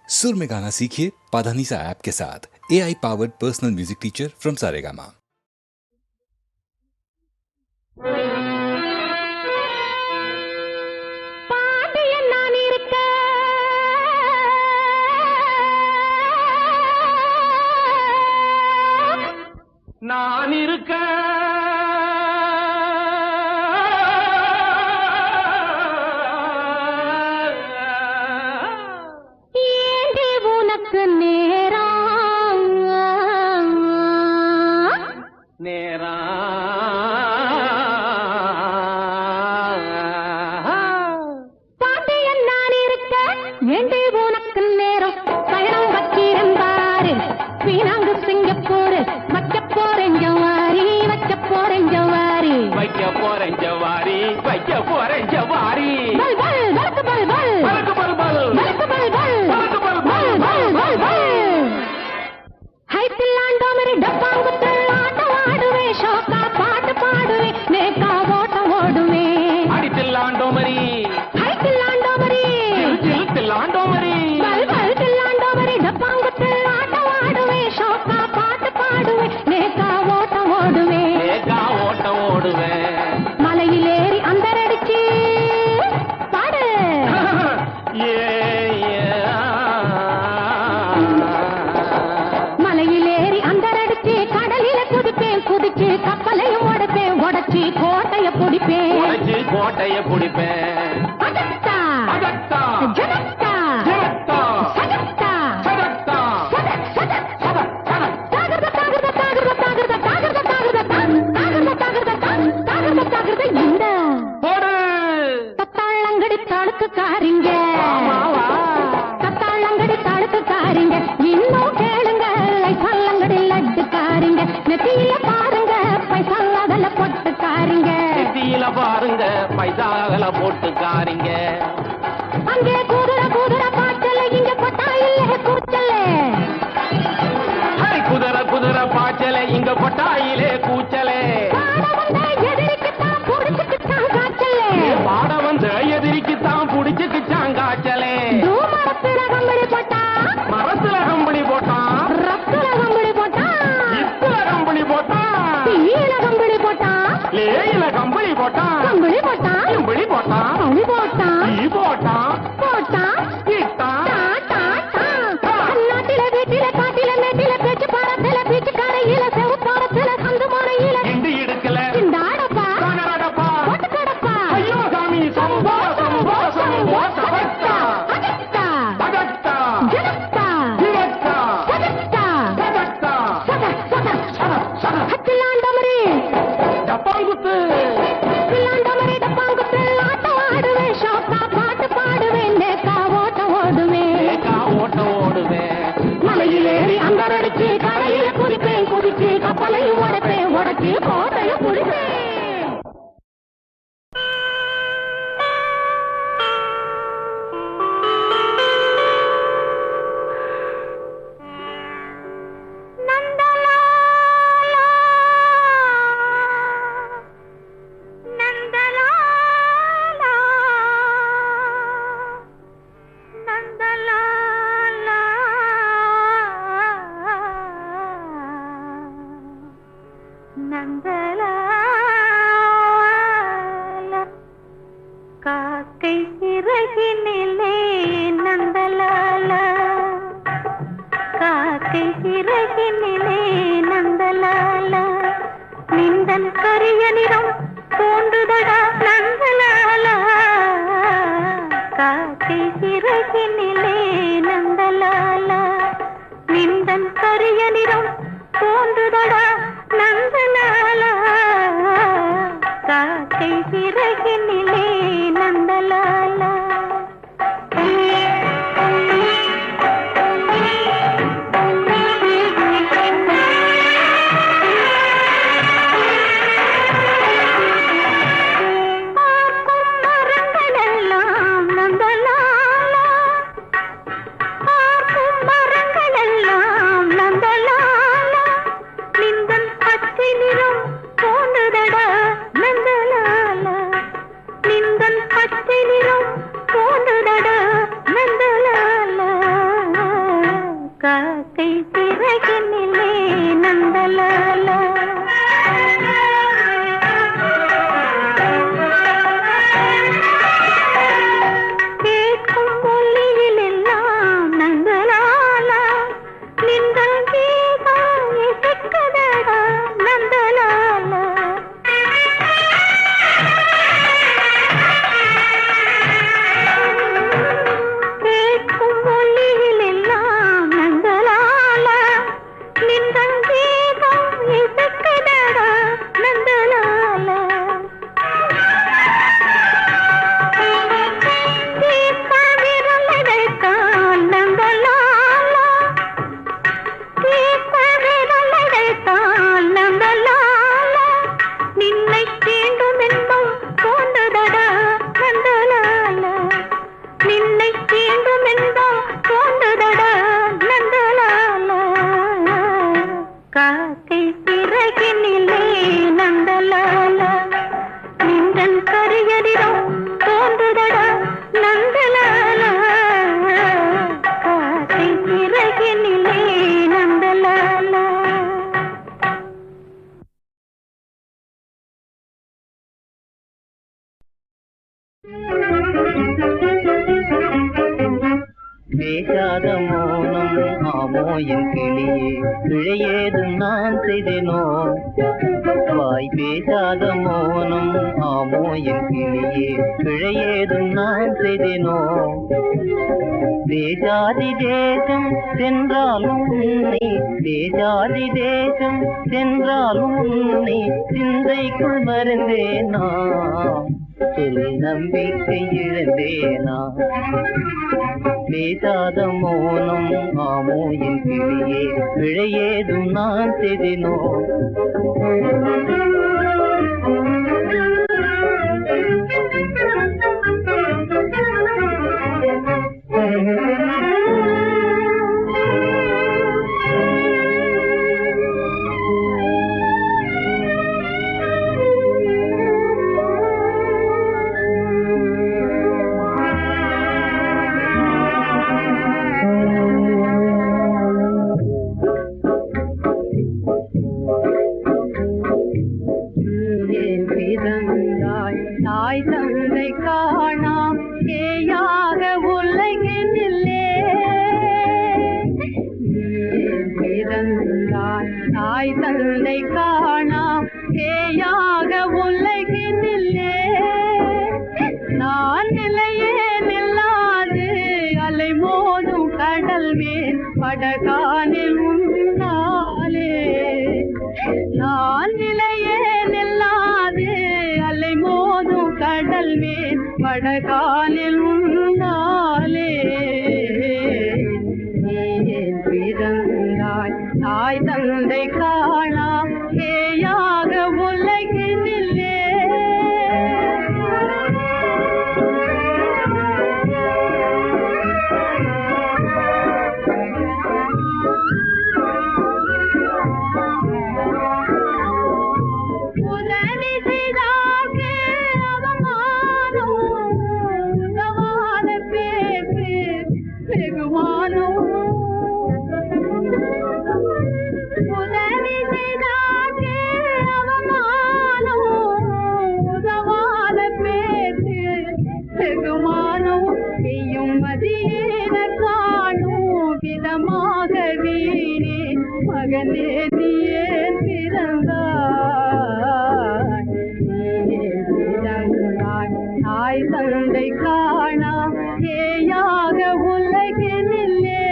सुर में गाना सीखिए पाधानीसा ऐप के साथ। AI powered personal music teacher from Saregama. நான் இருக்க ஏண்டி உனக்கு நேரம் பாண்டியன் நான் இருக்க ஏண்டி உனக்கு நேரம் பயணம் வச்சிருந்தாரு வீணாங்கு சிங்கப்பூர் வைக்க போறேன் ஜவாரி வைக்க போறேன் ஜவாரி வைக்க போறேன் ஜவாரி வைக்க போறேன் ஜவாரி பல் பல் வலக்கு பல் பல் வலக்கு பல் பல் வலக்கு பல் பல் வலக்கு பல் பல் பல் பல் பல் ஹைட்டில்லாண்டோ மேரி டப்பாங்குத்து ஆட்டம் ஆடுவே ஷோக்கா பாட்டு பாடுவே நேக்கா ஓட்டம் ஓடுவே அடித்தில்லாண்டோ மரி ஹைட்டில்லாண்டோ மேரி தில்லாண்டோ மரி பல் பல் தில்லாண்டோ மேரி டப்பாங்குத்து ஆட்டம் ஆடுவே ஷோக்கா பாட்டு பாடுவே நேக்கா ஓட்டம் ஓடுவே ஏகா ஓட்டம் ஓடுவேன் மலையிலேறி அந்தரடிச்சு பாடு மலையிலேறி அந்தரடிச்சு கடலில குதிப்பேன் குதிச்சு கப்பலையும் உடைப்பேன் உடைச்சு கோட்டைய பிடிப்பேன் உடைச்சு கோட்டைய பிடிப்பேன் அகத்தா அகத்தா ஜனத்தா ஜனத்தா சகத்தா சதத்தா சதக் சதக் சதக் சதக் தாகர்த தாகர்த தாகர்த தாகர்த தாகர்த தாகர்த தாகர்த தாகர்த தாகர்த தாகர்த இந்த போடு தத்தாளங்கடி தடுக்குக்காரிங்க ஆமாவா தத்தாளங்கடி தடுக்குக்காரிங்க இன்னும் கேளுங்க லைசல்லங்கடி லட்டுக்காரிங்க நெத்தியில பாருங்க பைசால பொட்டுக்காரிங்க நெத்தியில பாருங்க பைசாகல போட்டுக்காரிங்க அங்கே குதிரை குதிரை பாய்ச்சல இங்க கொட்டா இல்ல கூச்சல ஹை, குதிரை குதிரை பாய்ச்சல இங்க கொட்டாயிலே கூச்சலே பாட வந்த எதிரிக்குத்தான் புடிச்சுக்கிட்டான் காய்ச்சல பாட வந்த எதிரிக்குத்தான் புடிச்சுக்கிச்சான் காய்ச்சலே தூமரத்துல கம்பளி போட்டா மரத்துல கம்பளி போட்டான் ரத்துல கம்பளி போட்டா இத்துல கம்பளி போட்டான் தீயில கம்பளி போட்டா லேயில கம்பளி போட்டான் கம்பளி போட்டா கம்பளி போட்டான் கம்பளி போட்டா தீ போட்டான் போட்டா இட்டான் டா டா டா நாட்டில வீட்டில காட்டில மேட்டில பேச்சு பாரத்தில பீச்சு கரையில செவுப்பாரத்தில சந்து மறையில கிண்டி இடுக்கல சிந்தாடப்பா காணறடப்பா போட்டு கடப்பா ஐயோ சாமி சம்போ சம்போ சம்போ சபத்தா அகத்தா பதத்தா ஜனத்தா ஜிவத்தா சதத்தா சதத்தா சதக் சதக் சதக் சதக் ஹத்திலாண்டமரி டப்பாங்குத்து ஹத்திலாண்டமரி டப்பாங்குத்து ஆட்டம் ஆடுவே ஷோக்கா பாட்டு பாடுவேன் நேக்கா ஓட்டம் ஓடுவேன் ஏகா ஓட்டம் ஓடுவேன் மலையிலேறி அந்தரடிச்சு கரையில குதிப்பேன் குதிச்சு கப்பலையும் உடைப்பேன் உடைச்சு கோட்டைய புடிப்பேன் காக்கை சிறகினிலே நந்தலால காக்கை சிறகினிலே நந்தலால நிந்தன் கரிய நிறம் தோன்றுதடா நந்தலால காக்கை சிறகினிலே நந்தலால நிந்தன் கரிய நிறம் தோன்றுதடா நந்தலால காக்கை சிறகினிலே நந்தலால பார்க்கும் மரங்களெல்லாம் நந்தலால பார்க்கும் மரங்களெல்லாம் நந்தலால காக்கை சிறகினிலே நந்தலாலா கேட்கும் மொழியில் எல்லாம் நந்தலாலா நின்றல் கீதம் இசைக்குதடா நந்தலாலா கேட்கும் மொழியில் எல்லாம் நந்தலாலா நின்றல் கீதம் இசைக்குதடா நந்தலாலா தீர்த்த விரலடைத்தான் நந்தலாலா தீர்த்த விரலடைத்தான் நந்தலாலா நின்னை தீண்டும் இன்பம் தோன்றுதடா நந்தலாலா நின்னை தீண்டும் இன்பம் தோன்றுதடா நந்தலாலா காக்கை சிறகினிலே நந்தலாலா நின்றன் கரியரிடம் தோன்றுதடா நந்தலாலா காக்கை சிறகினிலே நந்தலாலா பேசாத மௌனம் ஆமோ என் கிளியே பிழையேதும் நான் செய்தேனோ வாய் பேசாத மௌனம் ஆமோ என் கிளியே பிழையேதும் நான் செய்தேனோ தேசாதி தேசம் சென்றாலும் உன்னை தேசாதி தேசம் சென்றாலும் உன்னை சிந்தைக்குள் மறந்தேனா சொல் நம்பிக்கை இழந்தேனா பேசாத மௌனம் ஆமோ என் கிளியே பிழையேதும் நான் செய்தேனோ தாய் தந்தை காணாம் ஏயாக உலகினில்லே பிறந்தாய் தாய் தந்தை காணாம் ஏயாக உலகினில்லே நான் நிலையே நில்லாது அலை மோதும் கடல் மேல் படகானில் உன்னாலே நான் நிலையே நில்லாது அலை மோதும் கடல் மேல் படகானில் உன்னாலே பிறந்தாய் தாய் தந்தை காணாம் ஏயாக உலகினில்லே உதவி செய்தாக்கு அவமானம் உதவாத பேருக்கு வெகுமானம் உதவி செய்தாக்கு அவமானம் உதவாத பேருக்கு வெகுமானம் செய்யும் மதியேன காணும் விதமாக வீணே மகனே நீ ஏன் பிறந்தாய் தாய் தந்தை காணா ஏயாக உலகினில்லே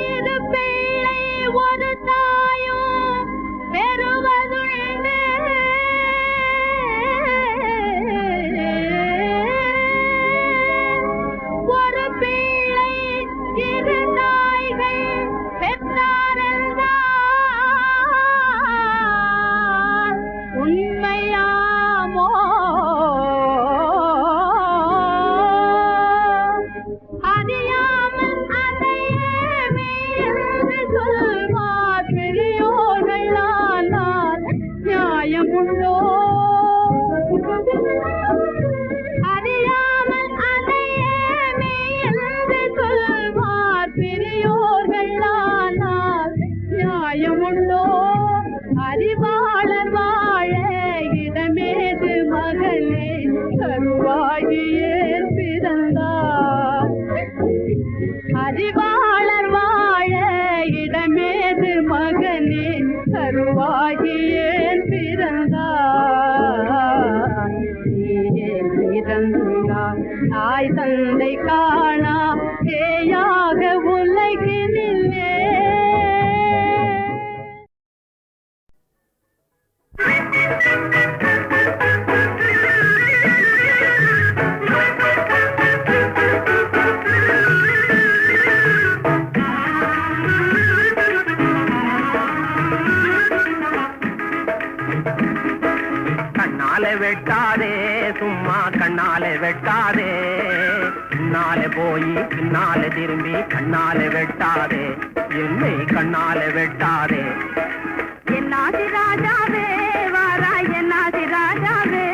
இரு பிள்ளை ஒரு தாயோ பெறுவதுண்டு மகனே கருவாகியே பிறந்தார். அறிவாளர் வாழ இடமேது மகனே கருவாகியே பிறந்தார். நீயே பிறந்தார் தாய் தந்தை காணா பேயாக உலகினிலே. கண்ணாலே வெட்டாதே சும்மா கண்ணாலே வெட்டாதே, பின்னாலே போய் பின்னாலே திரும்பி கண்ணாலே வெட்டாதே, என்னை கண்ணாலே வெட்டாதே. என்னாசி ராஜாவே வாராய் என்னாசி ராஜாவே,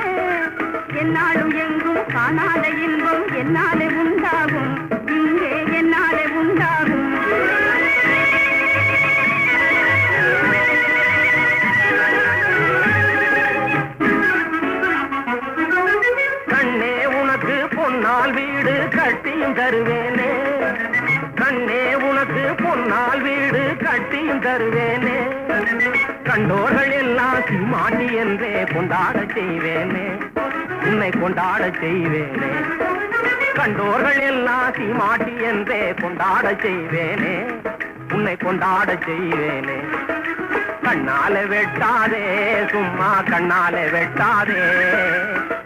என்னாலும் எங்கும் காணாத இன்பம் என்னாலே உண்டாகும், இங்கே என்னாலே உண்டாகும். கண்ணே உனக்கு பொன்னால் வீடு கட்டியும் தருவேனே, கண்ணே உனக்கு பொன்னால் வீடு கட்டியும் தருவேனே, கண்டோர்கள் எல்லாம் சீமாட்டி என்றே கொண்டாட செய்வேனே, உன்னை கொண்டாட செய்வேனே. கண்டோர்கள் எல்லாம் சீமாட்டி என்றே கொண்டாட செய்வேனே, உன்னை கொண்டாட செய்வேனே. கண்ணாலே வெட்டாதே சும்மா கண்ணாலே வெட்டாதே,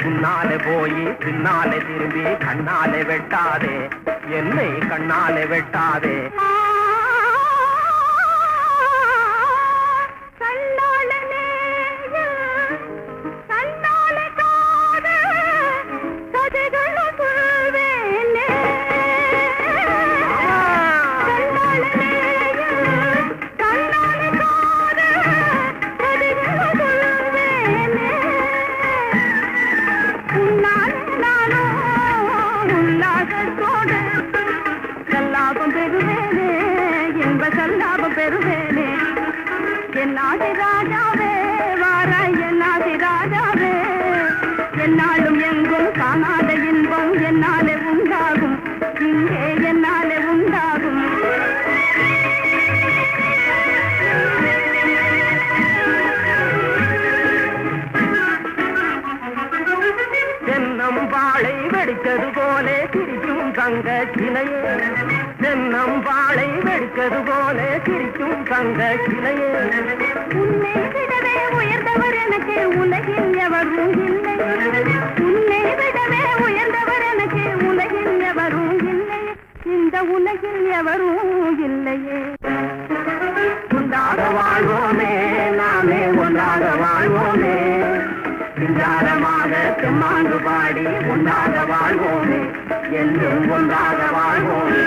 முன்னாலே போய் பின்னாலே திரும்பி கண்ணாலே வெட்டாதே, என்னை கண்ணாலே வெட்டாதே. என்னாசி ராஜாவே வாராய் என்னாசி ராஜாவே, என்னாலும் எங்கும் காணாத இன்பம் என்னாலே உண்டாகும், இங்கே என்னாலே உண்டாகும். தென்னம் வாழை வெடித்தது போலே சிரிக்கும் தங்க சிலையே, தென்னம் வாழை வெடித்தது போலே சிரிக்கும் தங்க சிலையே. உன்னை விடவே உயர்ந்தவர் எனக்கு உலகில் எவரும் இல்லை, உன்னை விடவே உயர்ந்தவர் எனக்கு உலகில் எவரும் இல்லை, இந்த உலகில் எவரும் இல்லையே. ஒன்றாக வாழ்வோமே நாமே ஒன்றாக வாழ்வோமே, சிங்காரமாக செம்மாண்டு பாடி ஒன்றாக வாழ்வோமே, என்றும் ஒன்றாக வாழ்வோமே.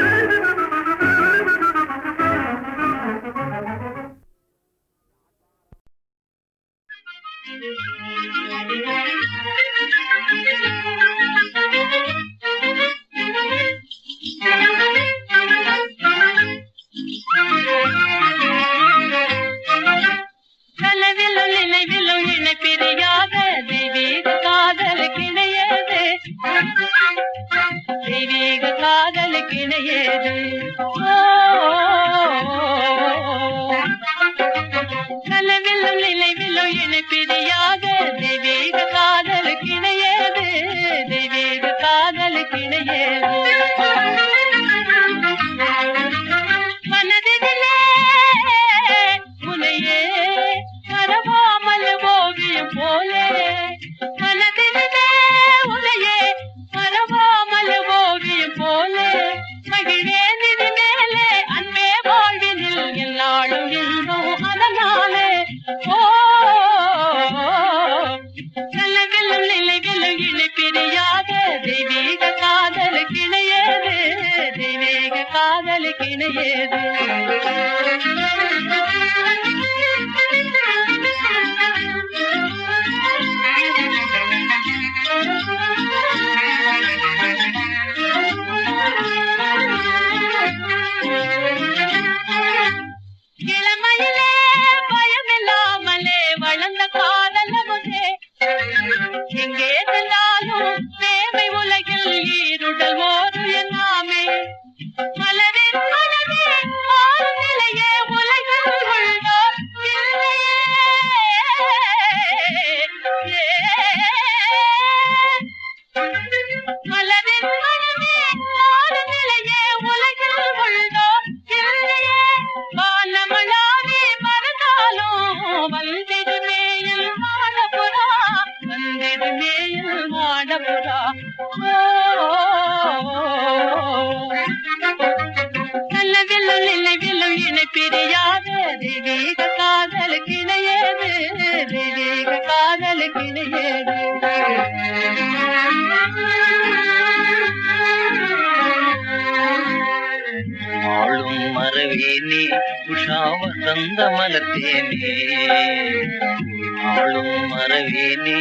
கனவிலும் நினைவிலும் இணை பிரியாத தெய்வீக காதல் கிணையது, தெய்வீக காதல் கிணையது. கனவிலும் நினைவிலும் இணை பிரியாத தெய்வீக காதல் கிணையது, தெய்வீக காதல் கிணையது. மனதிலே உனையே மறவாமல் ஓவியம் போலே, மனதிலே உனையே மறவாமல் ஓவியம் போலே, மகிழ்வேன் இது மேலே அன்பே வாழ்வினில் எல்லாளும் இன்பம் அதனாலே. கனவிலும் நினைவிலும் இணை பிரியாத தெய்வீக காதல் கிணையது, தெய்வீக காதல் கிணையது. இளமையிலே பயமில்லாமலே வளர்ந்த காதல் முகே, எங்கே மேயில் மாடபுரா நல்லவில்லும் நினைவில்லும் இணை பிரியாத தெய்வீக காதலுக்கு இணையேது தெய்வீக காதலுக்கு இணையேது ஆளும் மரவேனே உஷாவசந்த மலத்தேனே ஆளும் மரவேனே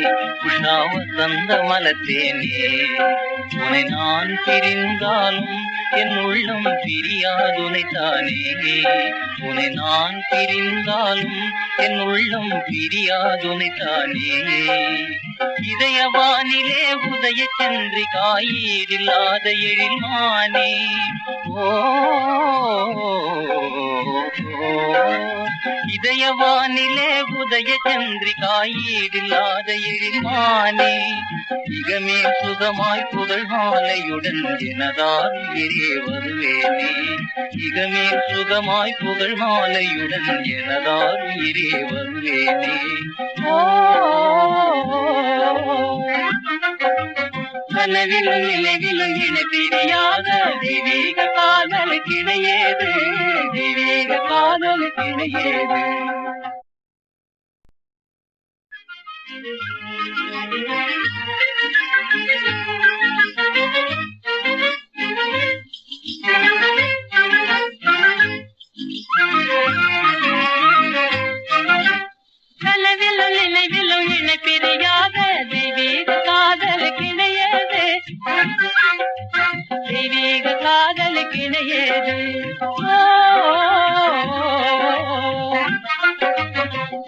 உஷாவசந்த மலத்தேனே உனை நான் பிரிந்தாலும் என் உள்ளம் பிரியாதுனை தானே உனை நான் பிரிந்தாலும் என் உள்ளம் பிரியாதுனை தானே இதயவானிலே உதய சந்திரிகாயில்லாத எழில்மானே இதயவானிலே உதய சந்திரிகாயில்லாத எழில்மானே இகமே சுகமாய் புகழ் மாலையுடன் எனதால் உயிரே வருவேனே இகமே சுகமாய் புகழ் மாலையுடன் எனதால் உயிரே வருவேனே கனவிலும் நினைவிலும் இணை பிரியாத தெய்வீக காதலுக்கு இணையேது தெய்வீக காதலுக்கு இணையேது கனவிலும் நினைவிலும் இணை பிரியாத தெய்வீக காதலுக்கு இணையேது தெய்வீக காதலுக்கு இணையேது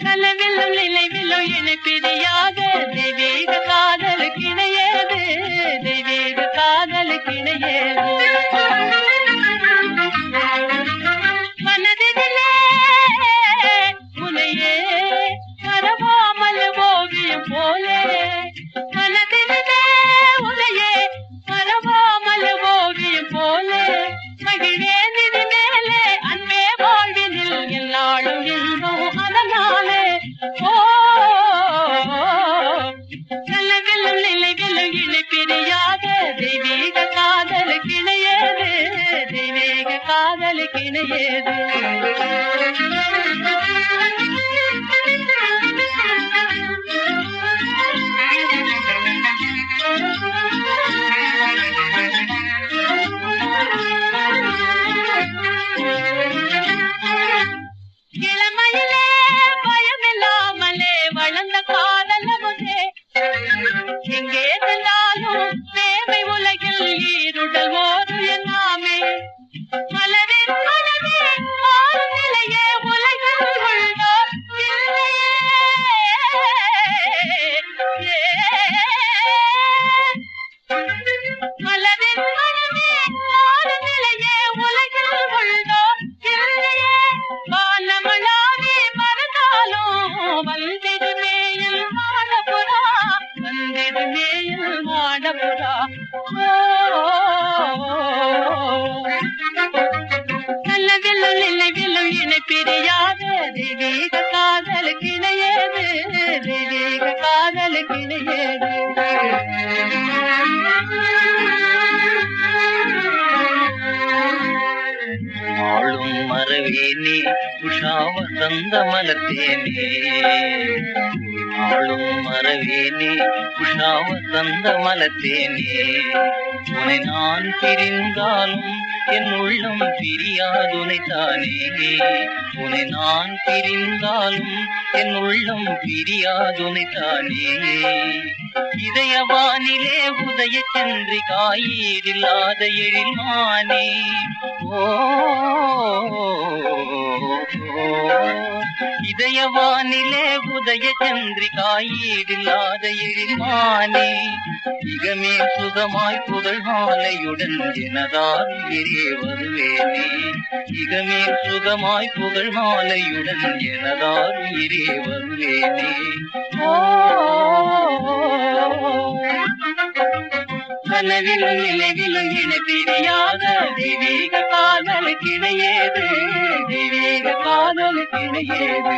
கனவிலும் நினைவிலும் இணை பிரியாத தெய்வீக காதலுக்கு இணையேது தெய்வீக காதலுக்கு இணையேது மனதிலே உனையே மறவாமல் ஓவியம் போலே மனதிலே உனையே மறவாமல் ஓவியம் போலே மகிழேன் இது மேலே அன்பே வாழ்வினில் எல்லாளும் இன்பம் அதனாலே நல்லவில்லும் நிலைவிலும் இணை பிரியாத தெய்வீக காதலுக்கு இணையேது தெய்வீக காதலுக்கு இணையேது இளமையிலே பயமில்லாமலே வளர்ந்த காதலமுதே எங்கே சென்றாலும் சேவை உலகில் ஈருடல் ஓடு என்னாமே மலரின் மனமே மாறும் நிலையே உலகில் உள்ளோர் மலரின் மனமே மாறும் நிலையே உலகில் உள்ளோர் இல்லையே வானமளாவே மறந்தாலும் வந்திடுமேயில் மாடபுரா வந்திடுமேயில் மாடபுரா நல்லவில்லும் நினைவில்லும் இணை பிரியாத தெய்வீக காதலுக்கு இணையேது தெய்வீக காதலுக்கு இணையேது ஆளும் மரவேனே உஷாவசந்த மலத்தேனே ஆளும் மரவேனே உஷாவசந்த மலத்தேனே உனை நான் பிரிந்தாலும் என் உள்ளம் பிரியாதுனை தானே உனை நான் பிரிந்தாலும் என் உள்ளம் பிரியாதுனை தானே இதயவானிலே உதய சந்திரிகாயில்லாத எழில்மானே இதயவானிலே உதய சந்திரிகாயில்லாத எழில்மானே இகமே சுகமாய் புகழ் மாலையுடன் எனதால் உயிரே வருவேனே இகமே சுகமாய் புகழ் மாலையுடன் எனதால் உயிரே வருவேனே கனவிலும் நினைவிலும் இணை பிரியாத தெய்வீக காதலுக்கு இணையேது தெய்வீக காதலுக்கு இணையேது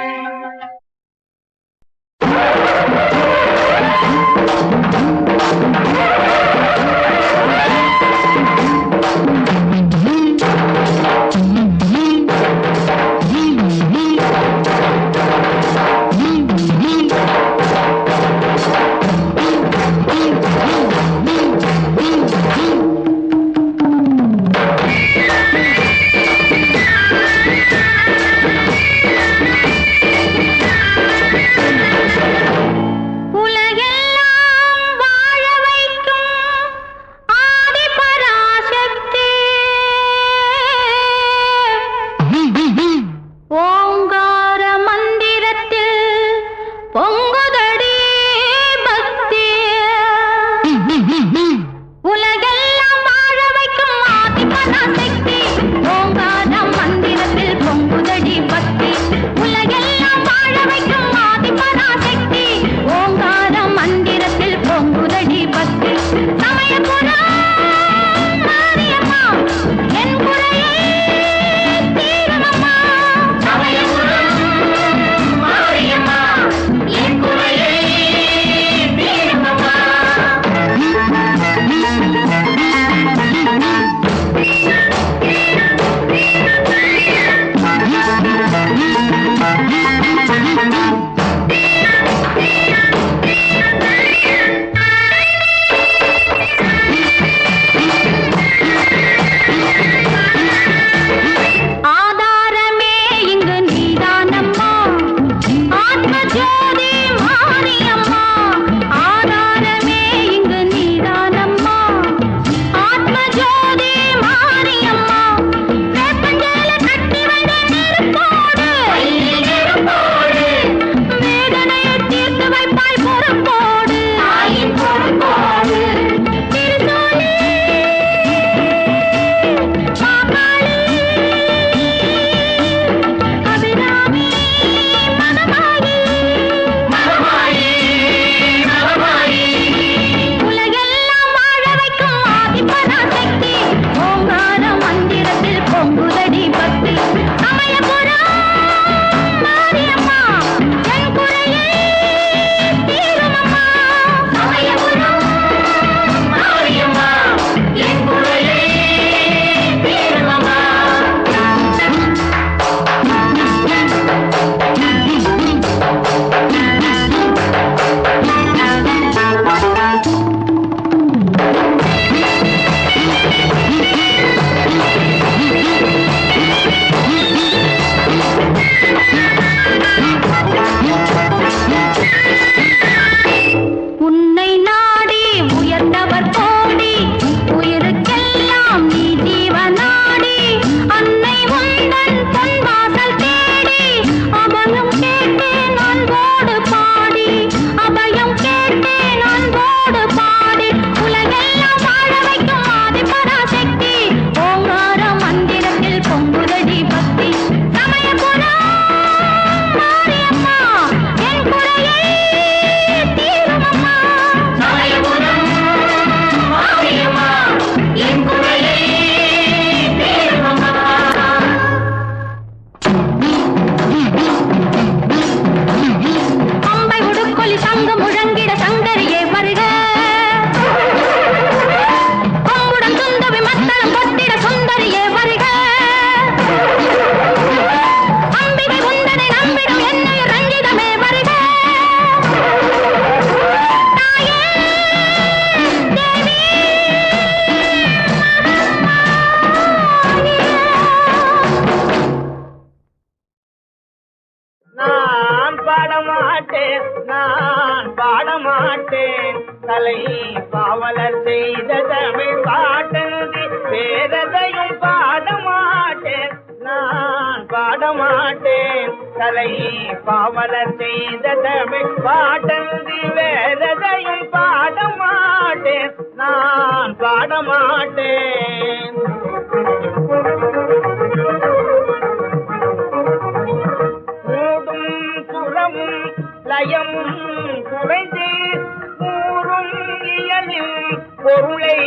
பாவலர் செய்த தமிழ் பாட்டன்றி வேறதையும் பாடமாட்டேன் நான் பாடமாட்டேன் கலை பாவலர் செய்த தமிழ் பாட்டன்றி வேறதையும் பாடமாட்டேன் நான் பாடமாட்டேன் மூடும் புறமும் லயமும் குறைந்து கூறும் இயலின் பொருளை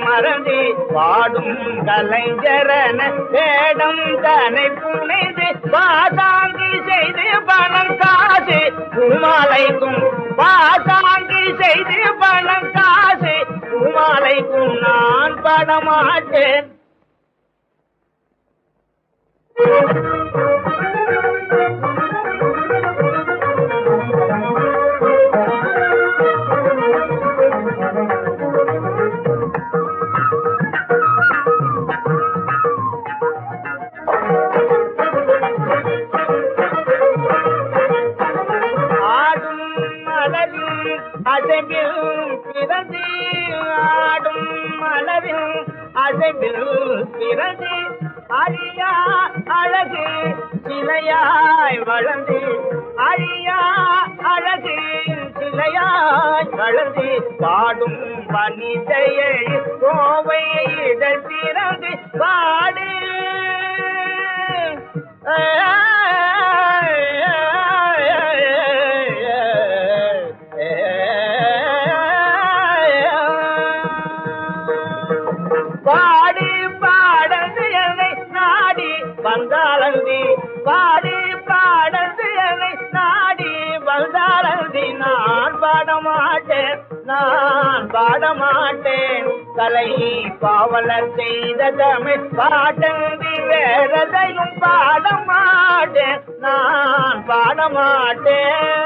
மறந்து பாடும் கலைஞரன வேடம் தனை புனைந்து பாசாங்கி செய்து பணம் காசு பூமாலைக்கும் பாசாங்கி செய்து பணம் காசு பூமாலைக்கும் நான் படமாட்டேன் அசைவில் பிறந்து ஆடும் மலரில் அசைவில் பிறந்து அழியா அழகு சிலையாய் வளர்ந்து அழியா அழகு சிலையாய் வளர்ந்து பாடும் வனிதையை கோவை இதழ் பிறந்து பாடு பாடி பாடந்து என்னை நாடி வந்தாளந்தி பாடி பாடந்து என்னை நாடி வந்தாளந்தி நான் பாடமாட்டேன் கலை பாவலர் செய்த தமிழ் பாட்டந்தி வேறதையும் பாடமாட்டேன் நான் பாடமாட்டேன்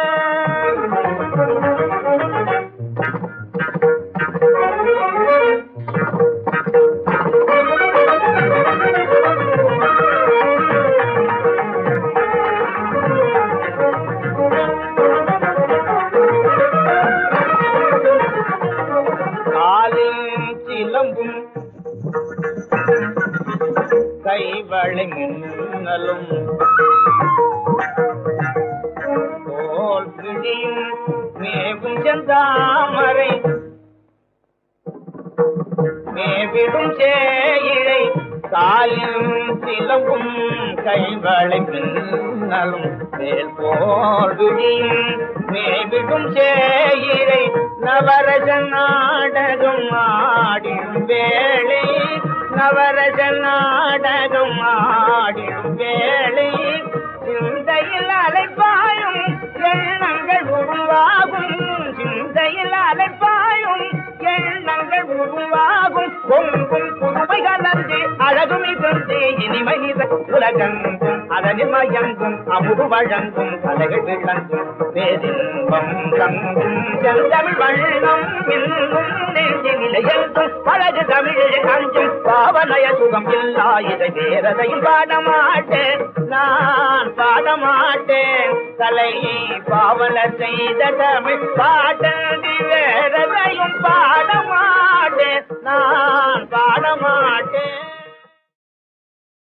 சிலம்பும் கைவளை மின்னலும் தோல் பிடியும் மேவும் செந்தாமரை மேவிடும் சேயிழை காலில் சிலம்பும் கைவளை மின்னலும் மேல் போல் விடியும் மேவிடும் சேயிழை நவரச நாடகம் ஆடிடும் வேளை நவரச நாடகம் ஆடிடும் வேளை சிந்தையில் அலைப்பாயும் எண்ணங்கள் உருவாகும் சிந்தையில் அலைப்பாயும் எண்ணங்கள் உருவாகும் பொங்கும் புதுமை கலந்து அழகு மிகுந்து இனிமை உலகங்கும் அதனில் மயங்கும் அமுது வழங்கும் கலைகள் விளங்கும் பேரின்பம் தங்கும் செந்தமிழ் வண்ணம் இன்னும் நெஞ்சில் நிலையெங்கும் பழகு தமிழ் கஞ்சும் பாவனய சுகம் இல்லா இதை வேறதையும் பாடமாட்டேன் நான் பாடமாட்டேன் கலை பாவலர் செய்த தமிழ் பாட்டந்தி வேறதையும் பாடமாட்டேன் நான் பாடமாட்டேன்